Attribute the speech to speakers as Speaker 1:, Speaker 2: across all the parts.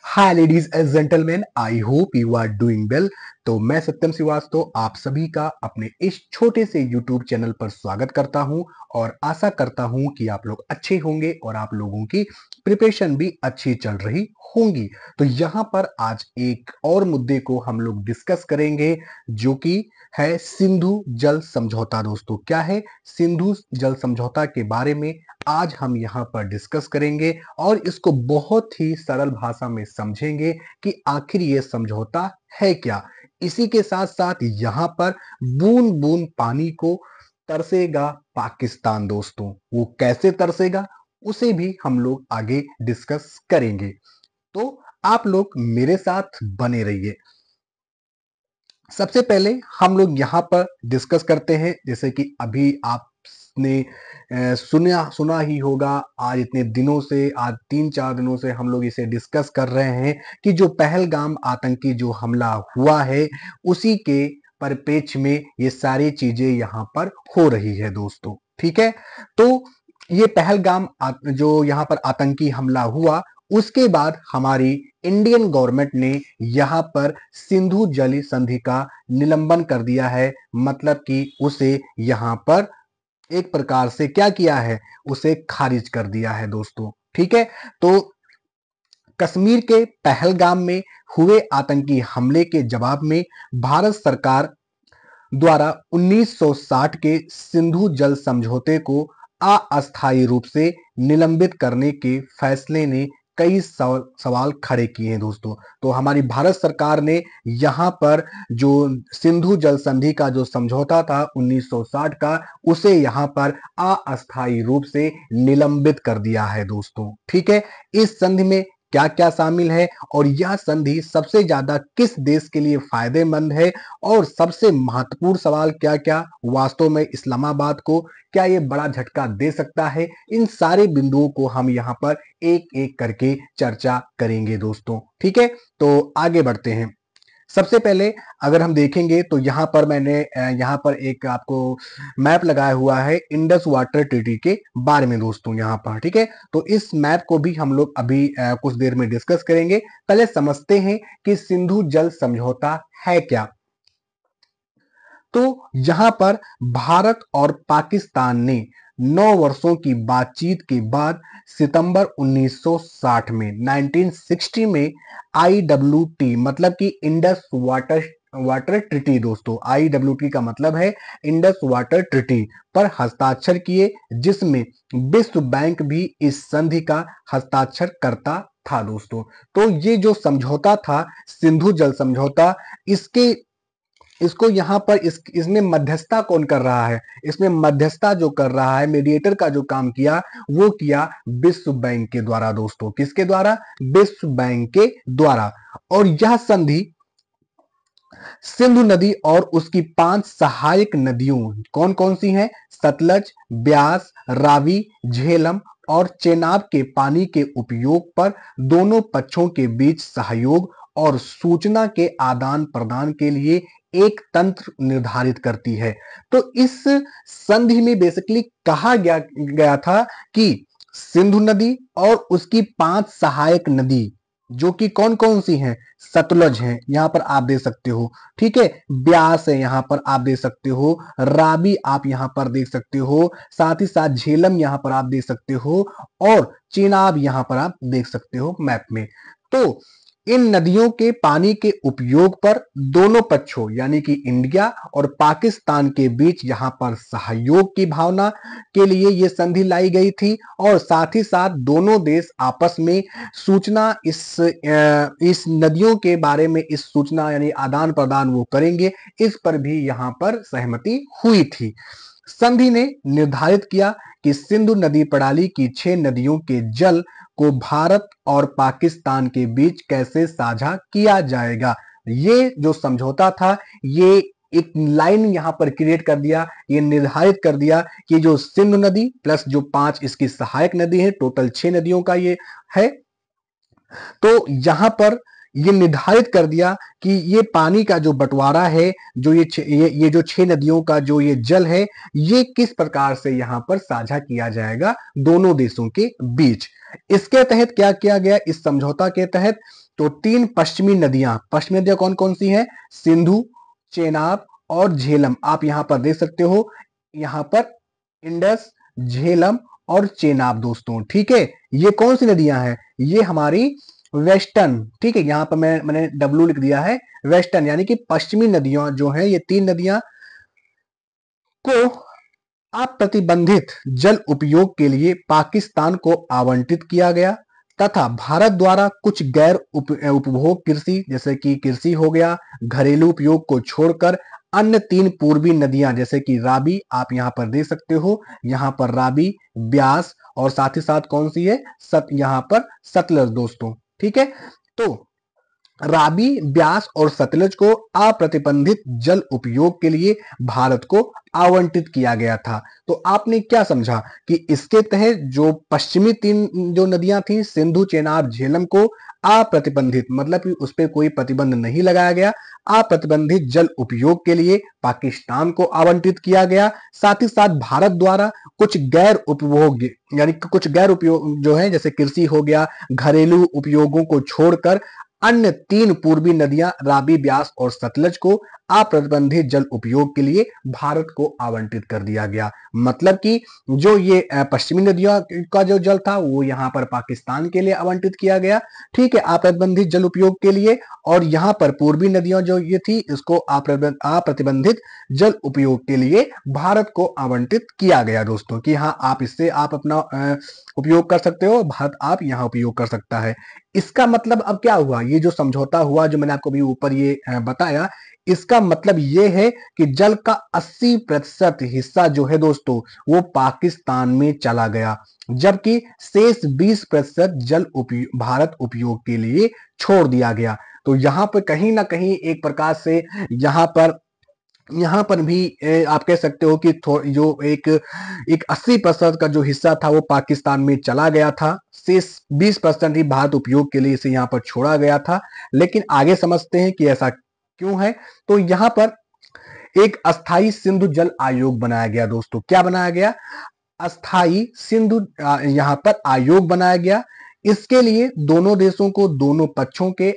Speaker 1: Hi ladies and gentlemen, I hope you are doing well. तो मैं सत्यम श्रीवास्तव आप सभी का अपने इस छोटे से यूट्यूब चैनल पर स्वागत करता हूं और आशा करता हूं कि आप लोग अच्छे होंगे और आप लोगों की प्रिपरेशन भी अच्छी चल रही होंगी। तो यहाँ पर आज एक और मुद्दे को हम लोग डिस्कस करेंगे जो कि है सिंधु जल समझौता। दोस्तों, क्या है सिंधु जल समझौता के बारे में आज हम यहाँ पर डिस्कस करेंगे और इसको बहुत ही सरल भाषा में समझेंगे कि आखिर ये समझौता है क्या। इसी के साथ साथ यहाँ पर बूंद बूंद पानी को तरसेगा पाकिस्तान। दोस्तों, वो कैसे तरसेगा उसे भी हम लोग आगे डिस्कस करेंगे। तो आप लोग मेरे साथ बने रहिए। सबसे पहले हम लोग यहाँ पर डिस्कस करते हैं, जैसे कि अभी आपने सुना ही होगा। आज इतने दिनों से, आज 3-4 दिनों से हम लोग इसे डिस्कस कर रहे हैं कि जो पहलगाम आतंकी जो हमला हुआ है उसी के परिप्रेक्ष्य में ये सारी चीजें यहाँ पर हो रही है। दोस्तों, ठीक है। तो ये पहलगाम जो यहाँ पर आतंकी हमला हुआ उसके बाद हमारी इंडियन गवर्नमेंट ने यहाँ पर सिंधु जल संधि का निलंबन कर दिया है। मतलब कि उसे यहाँ पर एक प्रकार से क्या किया है, उसे खारिज कर दिया है। दोस्तों, ठीक है। तो कश्मीर के पहलगाम में हुए आतंकी हमले के जवाब में भारत सरकार द्वारा 1960 के सिंधु जल समझौते को अस्थायी रूप से निलंबित करने के फैसले ने कई सवाल खड़े किए हैं। दोस्तों, तो हमारी भारत सरकार ने यहाँ पर जो सिंधु जल संधि का जो समझौता था 1960 का, उसे यहाँ पर अस्थायी रूप से निलंबित कर दिया है। दोस्तों, ठीक है। इस संधि में क्या क्या शामिल है और यह संधि सबसे ज्यादा किस देश के लिए फायदेमंद है और सबसे महत्वपूर्ण सवाल क्या क्या वास्तव में इस्लामाबाद को क्या ये बड़ा झटका दे सकता है, इन सारे बिंदुओं को हम यहाँ पर एक एक करके चर्चा करेंगे। दोस्तों, ठीक है। तो आगे बढ़ते हैं। सबसे पहले अगर हम देखेंगे तो यहाँ पर मैंने यहाँ पर एक आपको मैप लगाया हुआ है इंडस वाटर ट्रीटी के बारे में। दोस्तों, यहाँ पर ठीक है। तो इस मैप को भी हम लोग अभी कुछ देर में डिस्कस करेंगे। पहले समझते हैं कि सिंधु जल समझौता है क्या। तो यहां पर भारत और पाकिस्तान ने 9 वर्षों की बातचीत के बाद सितंबर 1960 में 1960 में IWT मतलब कि इंडस वाटर वाटर ट्रीटी। दोस्तों, IWT का मतलब है इंडस वाटर ट्रीटी पर हस्ताक्षर किए, जिसमें विश्व बैंक भी इस संधि का हस्ताक्षर करता था। दोस्तों, तो ये जो समझौता था सिंधु जल समझौता, इसके इसको यहाँ पर इसमें मध्यस्थता कौन कर रहा है, इसमें मध्यस्थता जो कर रहा है, मीडिएटर का जो काम किया वो किया विश्व बैंक के द्वारा। दोस्तों, किसके द्वारा? विश्व बैंक के द्वारा। और यह संधि सिंधु नदी और उसकी 5 सहायक नदियों कौन कौन सी हैं? सतलज, ब्यास, रावी, झेलम और चेनाब के पानी के उपयोग पर दोनों पक्षों के बीच सहयोग और सूचना के आदान प्रदान के लिए एक तंत्र निर्धारित करती है। तो इस संधि में बेसिकली कहा गया था कि सिंधु नदी और उसकी 5 सहायक नदी जो कि कौन कौन सी हैं? सतलज है, यहां पर आप दे सकते हो, ठीक है। ब्यास है, यहां पर आप दे सकते हो। रावी आप यहां पर देख सकते हो, साथ ही साथ झेलम यहां पर आप देख सकते हो और चेनाब यहां पर आप देख सकते हो मैप में। तो इन नदियों के पानी के उपयोग पर दोनों पक्षों यानी कि इंडिया और पाकिस्तान के बीच यहां पर सहयोग की भावना के लिए यह संधि लाई गई थी और साथ ही साथ दोनों देश आपस में सूचना इस नदियों के बारे में इस सूचना यानी आदान प्रदान वो करेंगे, इस पर भी यहां पर सहमति हुई थी। संधि ने निर्धारित किया कि सिंधु नदी प्रणाली की 6 नदियों के जल को भारत और पाकिस्तान के बीच कैसे साझा किया जाएगा। ये जो समझौता था ये एक लाइन यहां पर क्रिएट कर दिया, ये निर्धारित कर दिया कि जो सिंधु नदी प्लस जो 5 इसकी सहायक नदी है, टोटल 6 नदियों का ये है। तो यहां पर ये निर्धारित कर दिया कि ये पानी का जो बंटवारा है, जो ये जो 6 नदियों का जो ये जल है, ये किस प्रकार से यहाँ पर साझा किया जाएगा दोनों देशों के बीच। इसके तहत क्या किया गया, इस समझौता के तहत, तो 3 पश्चिमी नदियां कौन कौन सी हैं, सिंधु, चेनाब और झेलम। आप यहाँ पर देख सकते हो, यहाँ पर इंडस, झेलम और चेनाब दोस्तों, ठीक है। ये कौन सी नदियां हैं, ये हमारी वेस्टर्न, ठीक है, यहाँ पर मैंने डब्लू लिख दिया है, वेस्टर्न यानी कि पश्चिमी नदियां जो है, ये 3 नदियां को अप्रतिबंधित जल उपयोग के लिए पाकिस्तान को आवंटित किया गया तथा भारत द्वारा कुछ गैर उपभोग कृषि, जैसे कि कृषि हो गया, घरेलू उपयोग को छोड़कर अन्य 3 पूर्वी नदियां जैसे कि राबी, आप यहां पर देख सकते हो, यहां पर राबी, ब्यास और साथ ही साथ कौन सी है, यहां पर सतलज दोस्तों, ठीक है। तो राबी, ब्यास और सतलज को अप्रतिबंधित जल उपयोग के लिए भारत को आवंटित किया गया था। तो आपने क्या समझा कि इसके तहत जो पश्चिमी 3 जो नदियां थी, सिंधु, चेनाब, झेलम को अप्रतिबंधित, मतलब कि उस पर कोई प्रतिबंध नहीं लगाया गया, अप्रतिबंधित जल उपयोग के लिए पाकिस्तान को आवंटित किया गया। साथ ही साथ भारत द्वारा कुछ गैर उपभोग यानी कि कुछ गैर उपयोग जो है, जैसे कृषि हो गया, घरेलू उपयोगों को छोड़कर अन्य 3 पूर्वी नदियां राबी, ब्यास और सतलज को अप्रतिबंधित जल उपयोग के लिए भारत को आवंटित कर दिया गया। मतलब कि जो ये पश्चिमी नदियों का जो जल था, वो यहाँ पर पाकिस्तान के लिए आवंटित किया गया, ठीक है, अप्रतिबंधित जल उपयोग के लिए। और यहाँ पर पूर्वी नदियां जो ये थी, इसको अप्रतिबंधित जल उपयोग के लिए भारत को आवंटित किया गया दोस्तों, कि हाँ, आप इससे आप अपना उपयोग कर सकते हो, भारत आप यहाँ उपयोग कर सकता है। इसका मतलब अब क्या हुआ, ये जो समझौता हुआ, जो मैंने आपको अभी ऊपर ये बताया, इसका मतलब ये है कि जल का 80% हिस्सा जो है दोस्तों, वो पाकिस्तान में चला गया, जबकि शेष 20% जल भारत उपयोग के लिए छोड़ दिया गया। तो यहाँ पर कहीं ना कहीं एक प्रकार से यहाँ पर भी आप कह सकते हो कि जो एक 80% का जो हिस्सा था, वो पाकिस्तान में चला गया था, शेष 20% ही भारत उपयोग के लिए इसे यहाँ पर छोड़ा गया था। लेकिन आगे समझते हैं कि ऐसा क्यों है। तो यहाँ पर एक अस्थाई सिंधु जल आयोग बनाया गया दोस्तों। क्या बनाया गया, अस्थाई सिंधु यहाँ पर आयोग बनाया गया। इसके लिए दोनों देशों को, दोनों पक्षों के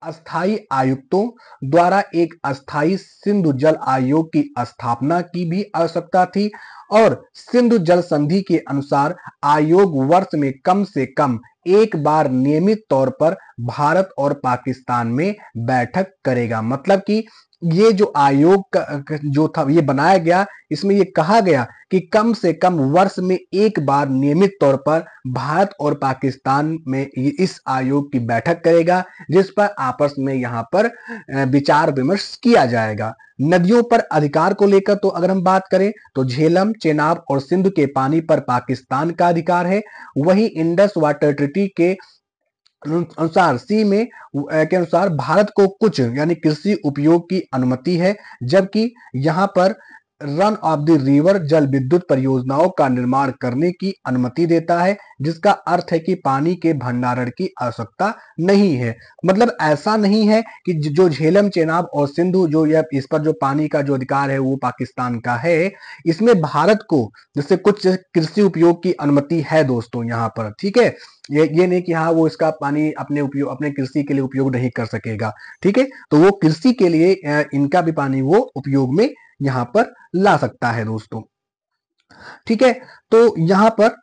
Speaker 1: अस्थाई आयुक्तों द्वारा एक अस्थाई सिंधु जल आयोग की स्थापना की भी आवश्यकता थी। और सिंधु जल संधि के अनुसार आयोग वर्ष में कम से कम एक बार नियमित तौर पर भारत और पाकिस्तान में बैठक करेगा। मतलब कि ये जो आयोग जो था, ये बनाया गया, इसमें ये कहा गया कि कम से कम वर्ष में एक बार नियमित तौर पर भारत और पाकिस्तान में इस आयोग की बैठक करेगा, जिस पर आपस में यहाँ पर विचार विमर्श किया जाएगा। नदियों पर अधिकार को लेकर तो अगर हम बात करें, तो झेलम, चेनाब और सिंधु के पानी पर पाकिस्तान का अधिकार है। वही इंडस वाटर ट्रीटी के अनुसार सी में के अनुसार भारत को कुछ यानी कृषि उपयोग की अनुमति है, जबकि यहाँ पर रन ऑफ द रिवर जल विद्युत परियोजनाओं का निर्माण करने की अनुमति देता है, जिसका अर्थ है कि पानी के भंडारण की आवश्यकता नहीं है। मतलब ऐसा नहीं है कि जो झेलम, चेनाब और सिंधु जो इस पर जो पानी का जो अधिकार है, वो पाकिस्तान का है। इसमें भारत को जैसे कुछ कृषि उपयोग की अनुमति है दोस्तों यहाँ पर, ठीक है। ये नहीं कि हाँ, वो इसका पानी अपने कृषि के लिए उपयोग नहीं कर सकेगा, ठीक है। तो वो कृषि के लिए इनका भी पानी वो उपयोग में यहाँ पर ला सकता है दोस्तों, ठीक है। तो यहाँ पर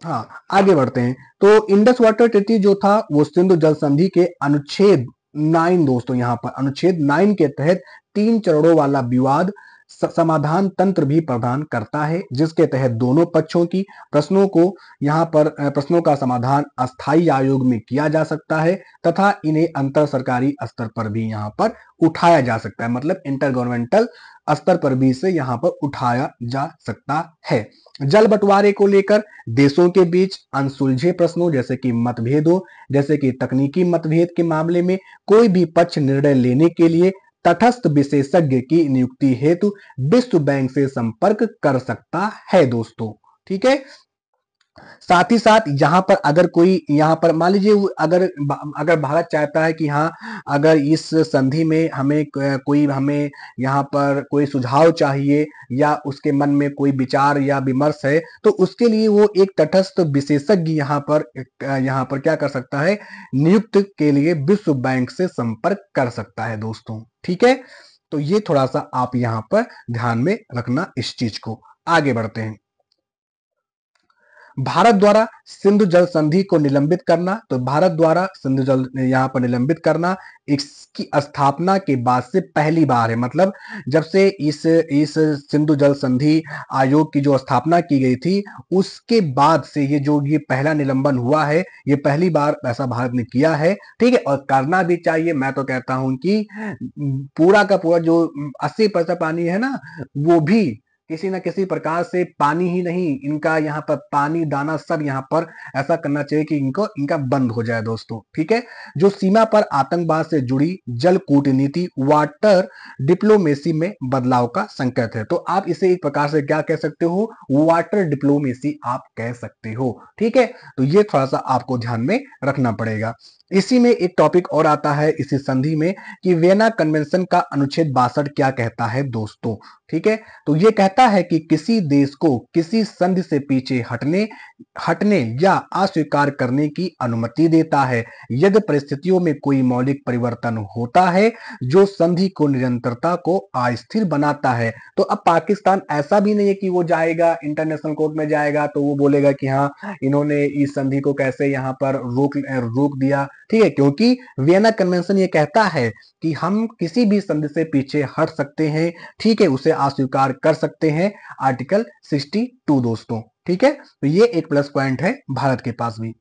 Speaker 1: हाँ, आगे बढ़ते हैं। तो इंडस वाटर ट्रीटी जो था, वो सिंधु जल संधि के अनुच्छेद 9 दोस्तों, यहाँ पर अनुच्छेद 9 के तहत 3 चरणों वाला विवाद समाधान तंत्र भी प्रदान करता है, जिसके तहत दोनों पक्षों की प्रश्नों को यहाँ पर प्रश्नों का समाधान अस्थाई आयोग में किया जा सकता है, तथा इन्हें अंतर सरकारी स्तर पर भी यहाँ पर उठाया जा सकता है। मतलब इंटर गवर्नमेंटल स्तर पर भी इसे यहाँ पर उठाया जा सकता है। जल बंटवारे को लेकर देशों के बीच अनसुलझे प्रश्नों, जैसे कि मतभेदों, जैसे कि तकनीकी मतभेद के मामले में कोई भी पक्ष निर्णय लेने के लिए तटस्थ विशेषज्ञ की नियुक्ति हेतु विश्व बैंक से संपर्क कर सकता है दोस्तों, ठीक है। साथ ही साथ यहाँ पर अगर कोई यहाँ पर मान लीजिए अगर अगर भारत चाहता है कि हाँ, अगर इस संधि में हमें कोई हमें यहाँ पर कोई सुझाव चाहिए या उसके मन में कोई विचार या विमर्श है, तो उसके लिए वो एक तटस्थ विशेषज्ञ यहाँ पर क्या कर सकता है, नियुक्त के लिए विश्व बैंक से संपर्क कर सकता है दोस्तों। ठीक है, तो ये थोड़ा सा आप यहाँ पर ध्यान में रखना इस चीज को। आगे बढ़ते हैं। भारत द्वारा सिंधु जल संधि को निलंबित करना, तो भारत द्वारा सिंधु जल यहाँ पर निलंबित करना इसकी स्थापना के बाद से पहली बार है। मतलब जब से इस सिंधु जल संधि आयोग की जो स्थापना की गई थी, उसके बाद से ये पहला निलंबन हुआ है, ये पहली बार ऐसा भारत ने किया है। ठीक है, और करना भी चाहिए। मैं तो कहता हूं कि पूरा का पूरा जो 80% पानी है ना, वो भी किसी ना किसी प्रकार से, पानी ही नहीं, इनका यहाँ पर पानी दाना सब यहाँ पर ऐसा करना चाहिए कि इनका बंद हो जाए दोस्तों। ठीक है, जो सीमा पर आतंकवाद से जुड़ी जल कूटनीति, वाटर डिप्लोमेसी में बदलाव का संकेत है। तो आप इसे एक प्रकार से क्या कह सकते हो, वाटर डिप्लोमेसी आप कह सकते हो। ठीक है, तो ये थोड़ा सा आपको ध्यान में रखना पड़ेगा। इसी में एक टॉपिक और आता है इसी संधि में कि वियना कन्वेंशन का अनुच्छेद 62 क्या कहता है दोस्तों। ठीक है, तो ये कहता है कि किसी देश को किसी संधि से पीछे हटने या अस्वीकार करने की अनुमति देता है यदि परिस्थितियों में कोई मौलिक परिवर्तन होता है जो संधि को निरंतरता को अस्थिर बनाता है। तो अब पाकिस्तान ऐसा भी नहीं है कि वो जाएगा इंटरनेशनल कोर्ट में जाएगा तो वो बोलेगा कि हाँ, इन्होंने इस संधि को कैसे यहाँ पर रोक दिया। ठीक है, क्योंकि वियना कन्वेंशन ये कहता है कि हम किसी भी संधि से पीछे हट सकते हैं। ठीक है, उसे अस्वीकार कर सकते हैं, आर्टिकल 62 दोस्तों। ठीक है, तो ये एक प्लस पॉइंट है भारत के पास भी।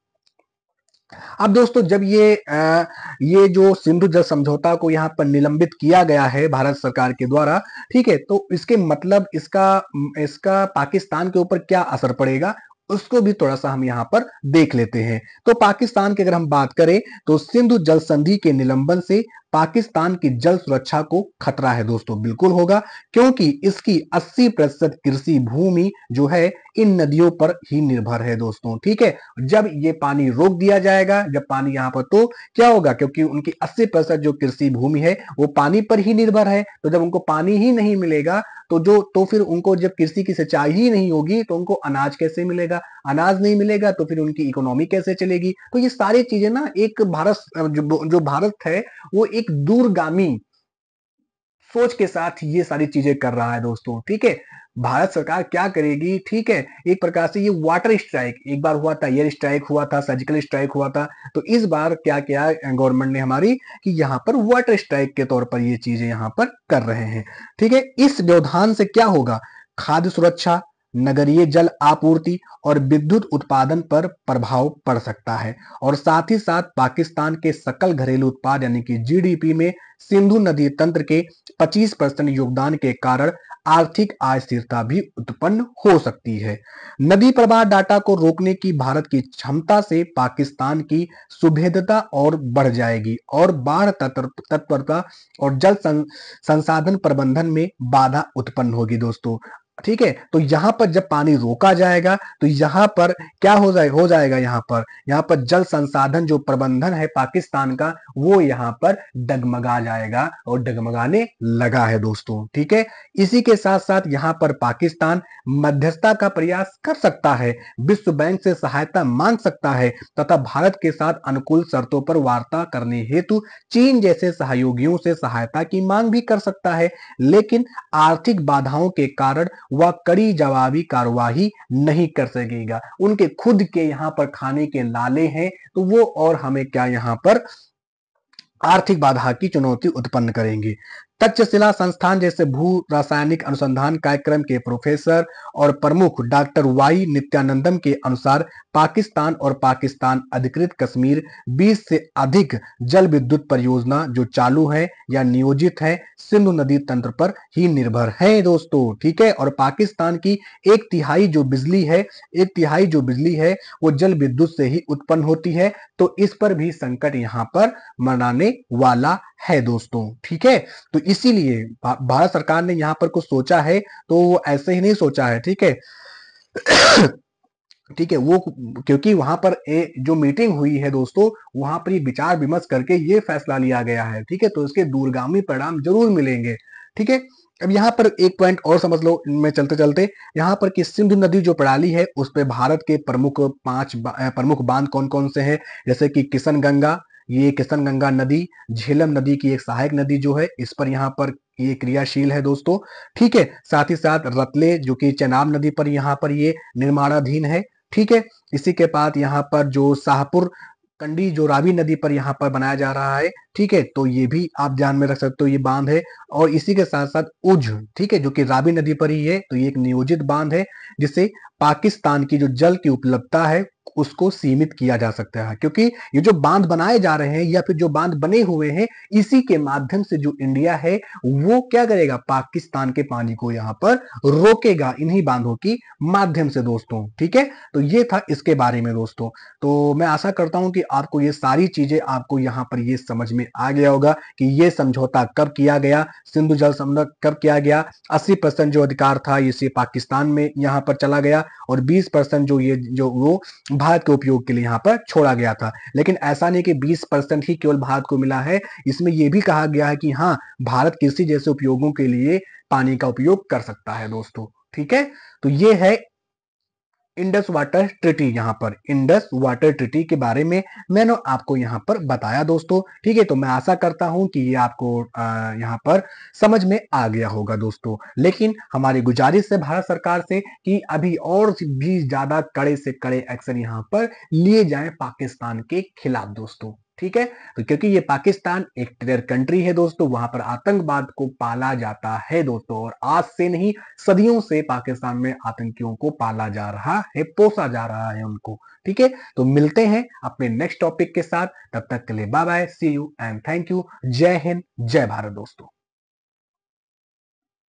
Speaker 1: अब दोस्तों जब ये जो सिंधु जल समझौता को यहाँ पर निलंबित किया गया है भारत सरकार के द्वारा, ठीक है, तो इसके मतलब इसका इसका पाकिस्तान के ऊपर क्या असर पड़ेगा, उसको भी थोड़ा सा हम यहाँ पर देख लेते हैं। तो पाकिस्तान की अगर हम बात करें तो सिंधु जल संधि के निलंबन से पाकिस्तान की जल सुरक्षा को खतरा है दोस्तों, बिल्कुल होगा, क्योंकि इसकी 80% कृषि भूमि जो है इन नदियों पर ही निर्भर है दोस्तों। ठीक है, जब ये पानी रोक दिया जाएगा, जब पानी यहाँ पर, तो क्या होगा, क्योंकि उनकी 80% जो कृषि भूमि है वो पानी पर ही निर्भर है। तो जब उनको पानी ही नहीं मिलेगा तो फिर उनको जब कृषि की सिंचाई ही नहीं होगी तो उनको अनाज कैसे मिलेगा, अनाज नहीं मिलेगा तो फिर उनकी इकोनॉमी कैसे चलेगी। तो ये सारी चीजें ना, एक भारत जो भारत है वो एक दूरगामी सोच के साथ ये सारी चीजें कर रहा है दोस्तों। ठीक है, भारत सरकार क्या करेगी, ठीक है, एक प्रकार से ये वाटर स्ट्राइक, एक बार हुआ था एयर स्ट्राइक हुआ था, सर्जिकल स्ट्राइक हुआ था, तो इस बार क्या किया गवर्नमेंट ने हमारी कि यहाँ पर वाटर स्ट्राइक के तौर पर ये चीजें यहाँ पर कर रहे हैं। ठीक है, इस व्यवधान से क्या होगा, खाद्य सुरक्षा, नगरीय जल आपूर्ति और विद्युत उत्पादन पर प्रभाव पड़ सकता है। और साथ ही साथ पाकिस्तान के सकल घरेलू उत्पाद यानी कि जीडीपी में सिंधु नदी तंत्र के 25% योगदान के कारण आर्थिक अस्थिरता भी उत्पन्न हो सकती है। नदी प्रवाह डाटा को रोकने की भारत की क्षमता से पाकिस्तान की सुभेद्यता और बढ़ जाएगी और बाढ़ तत्परता और जल संसाधन प्रबंधन में बाधा उत्पन्न होगी दोस्तों। ठीक है, तो यहां पर जब पानी रोका जाएगा तो यहां पर क्या हो जाएगा, यहाँ पर जल संसाधन जो प्रबंधन है पाकिस्तान का वो यहाँ पर डगमगा जाएगा और डगमगाने लगा है दोस्तों। ठीक है, इसी के साथ साथ यहाँ पर पाकिस्तान मध्यस्थता का प्रयास कर सकता है, विश्व बैंक से सहायता मांग सकता है तथा भारत के साथ अनुकूल शर्तों पर वार्ता करने हेतु चीन जैसे सहयोगियों से सहायता की मांग भी कर सकता है। लेकिन आर्थिक बाधाओं के कारण वह कड़ी जवाबी कार्यवाही नहीं कर सकेगा। उनके खुद के यहाँ पर खाने के लाले हैं तो वो और हमें क्या यहाँ पर आर्थिक बाधा की चुनौती उत्पन्न करेंगे। तक्षशिला संस्थान जैसे भू रासायनिक अनुसंधान कार्यक्रम के प्रोफेसर और प्रमुख डॉक्टर वाई नित्यानंदम के अनुसार पाकिस्तान और पाकिस्तान अधिकृत कश्मीर 20 से अधिक जल विद्युत परियोजना जो चालू है या नियोजित है सिंधु नदी तंत्र पर ही निर्भर है दोस्तों। ठीक है, और पाकिस्तान की एक तिहाई जो बिजली है वो जल विद्युत से ही उत्पन्न होती है। तो इस पर भी संकट यहाँ पर मनाने वाला है दोस्तों। ठीक है, तो इसीलिए भारत सरकार ने यहाँ पर कुछ सोचा है, तो वो ऐसे ही नहीं सोचा है। ठीक है ठीक है, वो क्योंकि वहां पर जो मीटिंग हुई है दोस्तों, वहां पर ये विचार विमर्श करके ये फैसला लिया गया है। ठीक है, तो इसके दूरगामी परिणाम जरूर मिलेंगे। ठीक है, अब यहाँ पर एक पॉइंट और समझ लो इनमें चलते चलते, यहाँ पर कि सिंधु नदी जो प्रणाली है उस पे भारत के प्रमुख प्रमुख बांध कौन कौन से हैं, जैसे कि किशन गंगा, ये किशन गंगा नदी झेलम नदी की एक सहायक नदी जो है, इस पर यहाँ पर ये क्रियाशील है दोस्तों। ठीक है, साथ ही साथ रतले जो कि चेनाब नदी पर यहाँ पर ये निर्माणाधीन है। ठीक है, इसी के बाद यहाँ पर जो शाहपुर कंडी जो रावी नदी पर यहाँ पर बनाया जा रहा है। ठीक है, तो ये भी आप ध्यान में रख सकते हो, ये बांध है। और इसी के साथ साथ उझ, ठीक है, जो कि रावी नदी पर ही है, तो ये एक नियोजित बांध है जिससे पाकिस्तान की जो जल की उपलब्धता है उसको सीमित किया जा सकता है। क्योंकि ये जो बांध बनाए जा रहे हैं या फिर जो बांध बने हुए हैं, इसी के माध्यम से जो इंडिया है वो क्या करेगा, पाकिस्तान के पानी को यहाँ पर रोकेगा, इन्हीं बांधों की माध्यम से दोस्तों। ठीक है, तो ये था इसके बारे में दोस्तों। तो मैं आशा करता हूं कि आपको ये सारी चीजें आपको यहाँ पर ये समझ में आ गया होगा कि ये समझौता कब किया गया, सिंधु जल समझौता कब किया गया। 80% जो अधिकार था इसे पाकिस्तान में यहाँ पर चला गया और 20% जो वो भारत के उपयोग के लिए यहाँ पर छोड़ा गया था। लेकिन ऐसा नहीं कि 20% ही केवल भारत को मिला है, इसमें यह भी कहा गया है कि हाँ, भारत कृषि जैसे उपयोगों के लिए पानी का उपयोग कर सकता है दोस्तों। ठीक है, तो ये है इंडस वाटर ट्रिटी, यहाँ पर इंडस वाटर ट्रिटी के बारे में मैंने आपको यहाँ पर बताया दोस्तों। ठीक है, तो मैं आशा करता हूं कि ये आपको यहाँ पर समझ में आ गया होगा दोस्तों। लेकिन हमारी गुजारिश है भारत सरकार से कि अभी और भी ज्यादा कड़े से कड़े एक्शन यहाँ पर लिए जाए पाकिस्तान के खिलाफ दोस्तों। ठीक है, तो क्योंकि ये पाकिस्तान एक टेरर कंट्री है दोस्तों, वहां पर आतंकवाद को पाला जाता है दोस्तों, और आज से नहीं सदियों से पाकिस्तान में आतंकियों को पाला जा रहा है, पोसा जा रहा है उनको। ठीक है, तो मिलते हैं अपने नेक्स्ट टॉपिक के साथ, तब तक के लिए bye bye, see you and thank you. जय हिंद, जय भारत दोस्तों।